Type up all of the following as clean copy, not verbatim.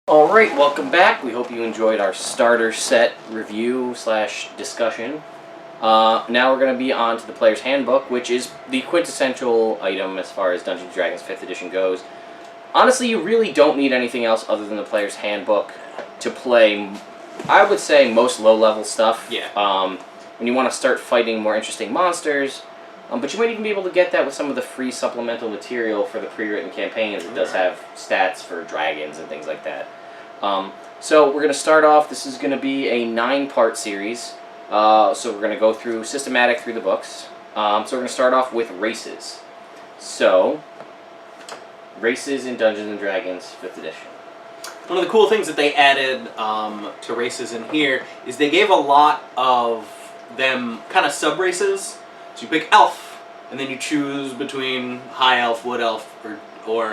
Alright, welcome back. We hope you enjoyed our starter set review / discussion. Now we're going to be on to the Player's Handbook, which is the quintessential item as far as Dungeons & Dragons 5th edition goes. Honestly, you really don't need anything else other than the Player's Handbook to play, I would say, most low-level stuff. Yeah. When you want to start fighting more interesting monsters. But you might even be able to get that with some of the free supplemental material for the pre-written campaigns. It does have stats for dragons and things like that. So we're going to start off, this is going to be a 9-part series. So we're going to go through systematic through the books. So we're going to start off with races. So, races in Dungeons & Dragons 5th edition. One of the cool things that they added to races in here is they gave a lot of them kind of sub-races. So you pick elf, and then you choose between high elf, wood elf, or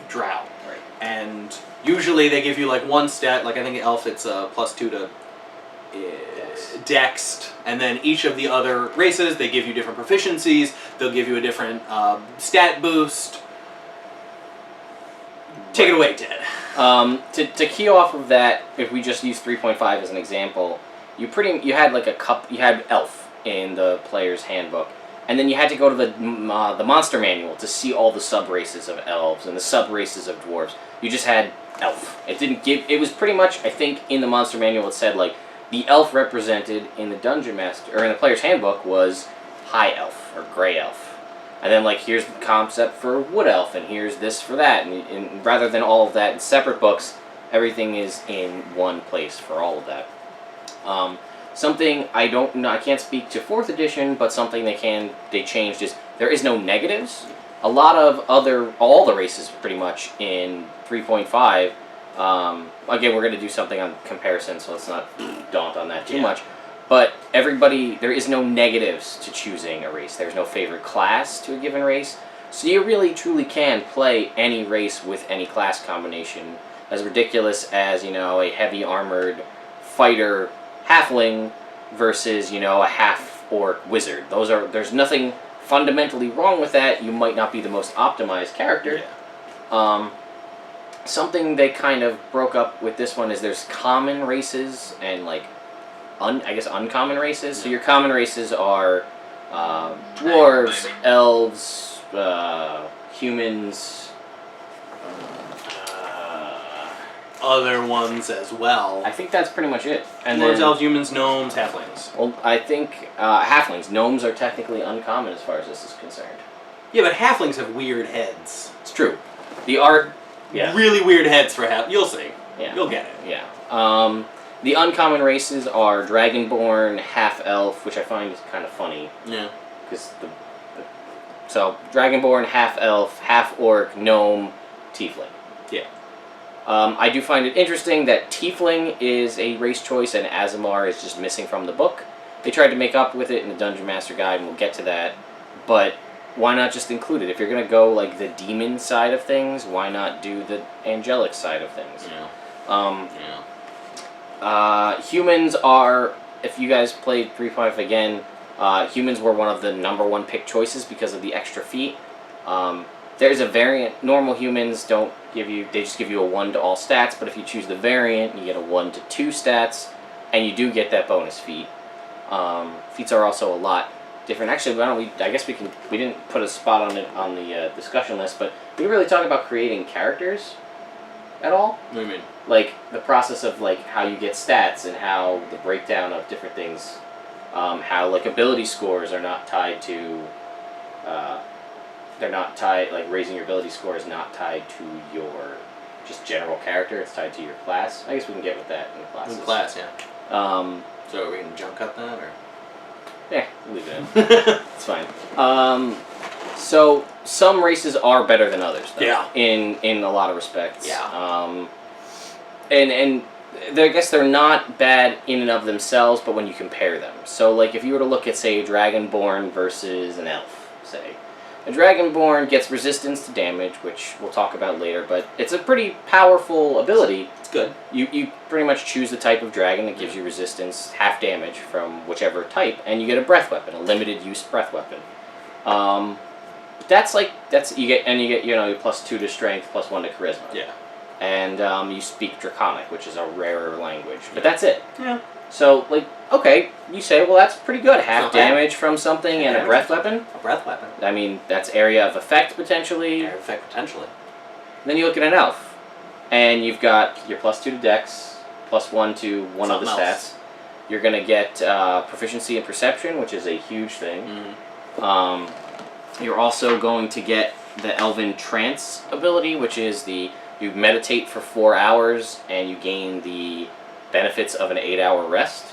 drow. Right. And usually they give you like one stat, like I think elf it's +2 to dex, and then each of the other races, they give you different proficiencies, they'll give you a different stat boost. Take it away, Ted. To key off of that, if we just use 3.5 as an example, you had elf in the Player's Handbook, and then you had to go to the monster manual to see all the sub-races of elves and the sub-races of dwarves. You just had elf. It was pretty much, I think, in the monster manual it said, like, the elf represented in the Dungeon Master, or in the Player's Handbook was high elf, or gray elf. And then, like, here's the concept for wood elf, and here's this for that, and rather than all of that in separate books, everything is in one place for all of that. Something I can't speak to 4th edition, but something they changed is there is no negatives. A lot of all the races pretty much in 3.5, again, we're going to do something on comparison, so let's not daunt on that too much. But there is no negatives to choosing a race. There's no favorite class to a given race. So you really, truly can play any race with any class combination. As ridiculous as, a heavy armored fighter halfling versus, a half-orc wizard. There's nothing fundamentally wrong with that. You might not be the most optimized character. Yeah. Something they kind of broke up with this one is there's common races and, like, uncommon races. Yeah. So your common races are dwarves, elves, humans, other ones as well. I think that's pretty much it. And dwarves, elves, humans, gnomes, halflings. Well, I think halflings. Gnomes are technically uncommon as far as this is concerned. Yeah, but halflings have weird heads. It's true. The art... Yeah. Really weird heads for You'll see. Yeah. You'll get it. Yeah. The uncommon races are Dragonborn, half-elf, which I find is kind of funny. Yeah. Because so, Dragonborn, half-elf, half-orc, gnome, tiefling. Yeah. I do find it interesting that tiefling is a race choice and Aasimar is just missing from the book. They tried to make up with it in the Dungeon Master Guide, and we'll get to that. But why not just include it? If you're going to go like the demon side of things, why not do the angelic side of things? Yeah. Humans are, if you guys played 3.5 again, humans were one of the #1 pick choices because of the extra feat. There's a variant. Normal humans don't give you, they just give you a 1 to all stats, but if you choose the variant, you get a 1 to 2 stats, and you do get that bonus feat. Feats are also a lot different. Actually, I guess we didn't put a spot on it on the discussion list, but we really talk about creating characters at all. What do you mean? Like, the process of, like, how you get stats and how the breakdown of different things, how, like, ability scores are not tied to, like, raising your ability score is not tied to your just general character, it's tied to your class. I guess we can get with that in the classes. In class, yeah. So are we going to jump cut that, or? Yeah, leave it in. It's fine. So, some races are better than others, though. Yeah. In a lot of respects. Yeah. And I guess they're not bad in and of themselves, but when you compare them. So, like, if you were to look at, say, a Dragonborn versus an elf, say. A Dragonborn gets resistance to damage, which we'll talk about later, but it's a pretty powerful ability. It's good. You pretty much choose the type of dragon that gives you resistance, half damage from whichever type, and you get a breath weapon, a limited use breath weapon. You get your +2 to strength, +1 to charisma. Yeah. and you speak Draconic, which is a rarer language. But that's it. Yeah. So, like, okay, you say, well, that's pretty good. Half Not bad. damage from something and a breath weapon. A breath weapon. I mean, that's area of effect, potentially. Area of effect, potentially. Then you look at an elf, and you've got your +2 to Dex, +1 to one of the Something stats. else. You're going to get proficiency in Perception, which is a huge thing. You're also going to get the Elven Trance ability, which is you meditate for 4 hours, and you gain the benefits of an 8-hour rest.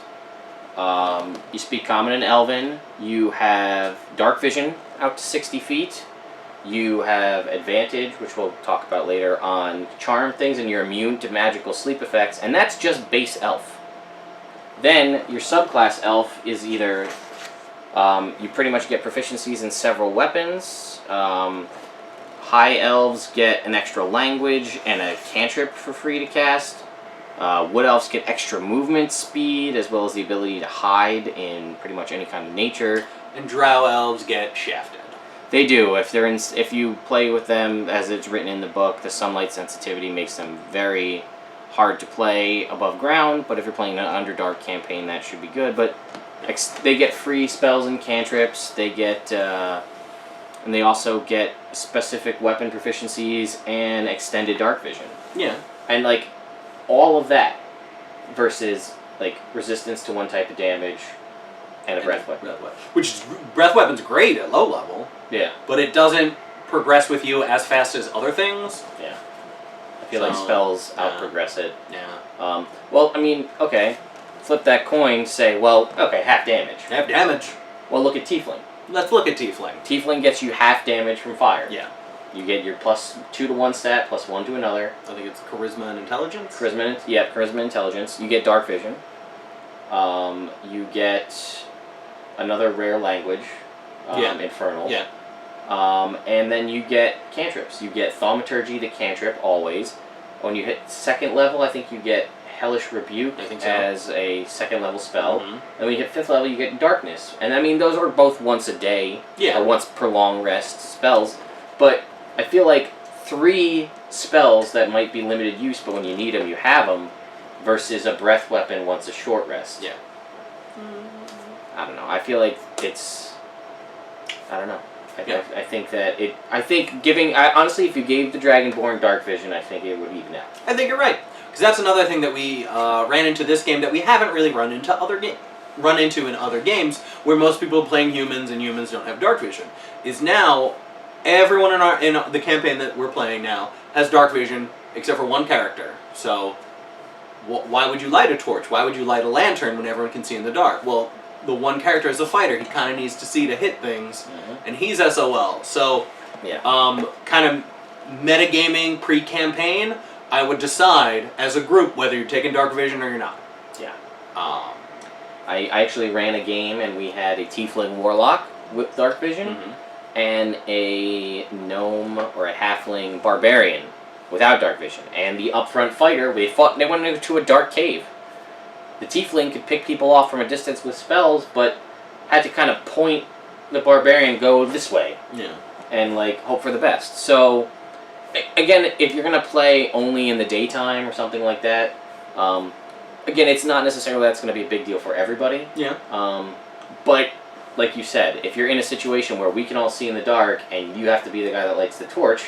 You speak Common and Elven. You have Dark Vision out to 60 feet. You have advantage, which we'll talk about later, on charm things, and you're immune to magical sleep effects, and that's just base elf. Then your subclass elf is either you pretty much get proficiencies in several weapons. High elves get an extra language and a cantrip for free to cast. Wood elves get extra movement speed, as well as the ability to hide in pretty much any kind of nature. And drow elves get shafted. They do. If you play with them as it's written in the book, the sunlight sensitivity makes them very hard to play above ground. But if you're playing an Underdark campaign, that should be good. But they get free spells and cantrips. They get, and they also get specific weapon proficiencies and extended dark vision. Yeah. And like all of that versus like resistance to one type of damage and a breath weapon. Breath weapon's great at low level. Yeah. But it doesn't progress with you as fast as other things. Yeah. I feel like spells out-progress it. Yeah. Well, I mean, okay. Flip that coin, say, well, okay, half damage. Half damage. Well, look at Tiefling. Let's look at Tiefling. Tiefling gets you half damage from fire. Yeah. You get your +2 to one stat, +1 to another. I think it's Charisma and Intelligence. Charisma and Intelligence. You get Dark Vision. You get another rare language, Infernal. Yeah. And then you get cantrips. You get Thaumaturgy, the cantrip, always. When you hit 2nd level, I think you get Hellish Rebuke as a 2nd level spell. And when you hit 5th level, you get Darkness. And I mean, those are both once a day, or once per long rest spells. But I feel like 3 spells that might be limited use, but when you need them, you have them, versus a breath weapon once a short rest. Yeah. I don't know. I feel like it's... I don't know. I think that it... I think giving... honestly, if you gave the Dragonborn Dark Vision, I think it would even out. I think you're right. Because that's another thing that we ran into this game that we haven't really run into in other games, where most people playing humans and humans don't have Dark Vision. Is now, everyone in the campaign that we're playing now has Dark Vision, except for one character. So, why would you light a torch? Why would you light a lantern when everyone can see in the dark? Well, the one character is a fighter. He kind of needs to see to hit things, and he's SOL. So, kind of metagaming pre-campaign, I would decide as a group whether you're taking Dark Vision or you're not. Yeah. I actually ran a game, and we had a Tiefling Warlock with Dark Vision, and a Gnome or a Halfling Barbarian without Dark Vision. And the upfront fighter, they went into a dark cave. The Tiefling could pick people off from a distance with spells, but had to kind of point the Barbarian, go this way. Yeah. And, like, hope for the best. So, again, if you're going to play only in the daytime or something like that, again, it's not necessarily that's going to be a big deal for everybody. Yeah. But, like you said, if you're in a situation where we can all see in the dark and you have to be the guy that lights the torch,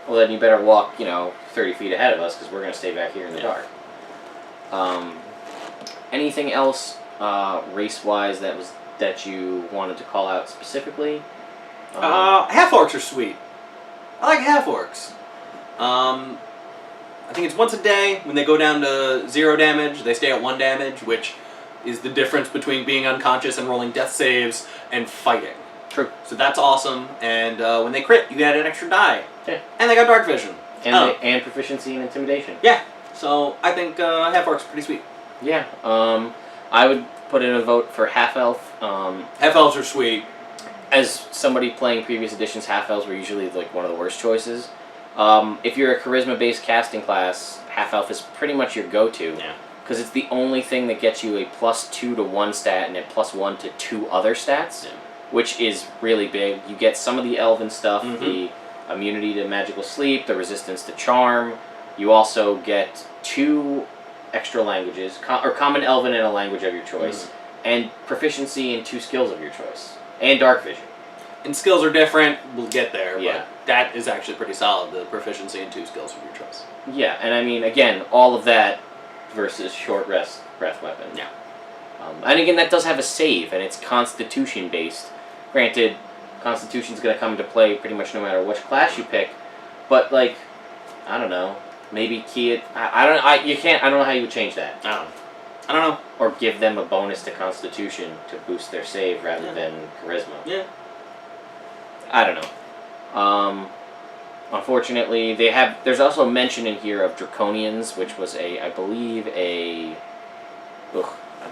well, then you better walk, 30 feet ahead of us because we're going to stay back here in the dark. Anything else race-wise that you wanted to call out specifically? Half-orcs are sweet. I like half-orcs. I think it's once a day. When they go down to 0 damage, they stay at 1 damage, which is the difference between being unconscious and rolling death saves and fighting. True. So that's awesome. And when they crit, you get an extra die. Yeah. And they got Dark Vision. And proficiency in Intimidation. Yeah. So I think half-orcs are pretty sweet. Yeah. I would put in a vote for half-elf. Half-elves are sweet. As somebody playing previous editions, half-elves were usually like one of the worst choices. If you're a charisma-based casting class, half-elf is pretty much your go-to. Yeah. Because it's the only thing that gets you a +2 to 1 stat and a +1 to 2 other stats, which is really big. You get some of the Elven stuff, the immunity to magical sleep, the resistance to charm, You also get 2 extra languages, or Common Elven and a language of your choice, and proficiency in 2 skills of your choice, and Darkvision. And skills are different. We'll get there. Yeah. But that is actually pretty solid. The proficiency in 2 skills of your choice. Yeah, and I mean, again, all of that versus short rest breath weapon. Yeah. And again, that does have a save, and it's Constitution based. Granted, Constitution's going to come into play pretty much no matter which class you pick, but like, I don't know, maybe key it. I don't know how you would change that. I don't know. Or give them a bonus to Constitution to boost their save rather than Charisma. Yeah. I don't know. Unfortunately, there's also a mention in here of Draconians, which was I believe I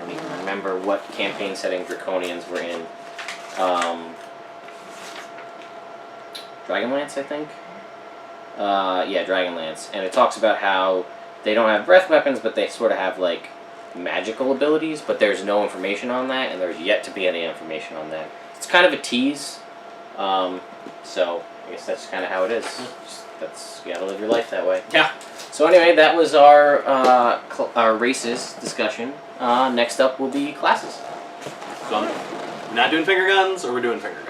don't even remember what campaign setting Draconians were in. Dragonlance, I think? Yeah, Dragonlance. And it talks about how they don't have breath weapons, but they sort of have, like, magical abilities, but there's no information on that, and there's yet to be any information on that. It's kind of a tease, so I guess that's kind of how it is. You gotta live your life that way. Yeah. So anyway, that was our races discussion. Next up will be classes. So I'm not doing finger guns, or we're doing finger guns?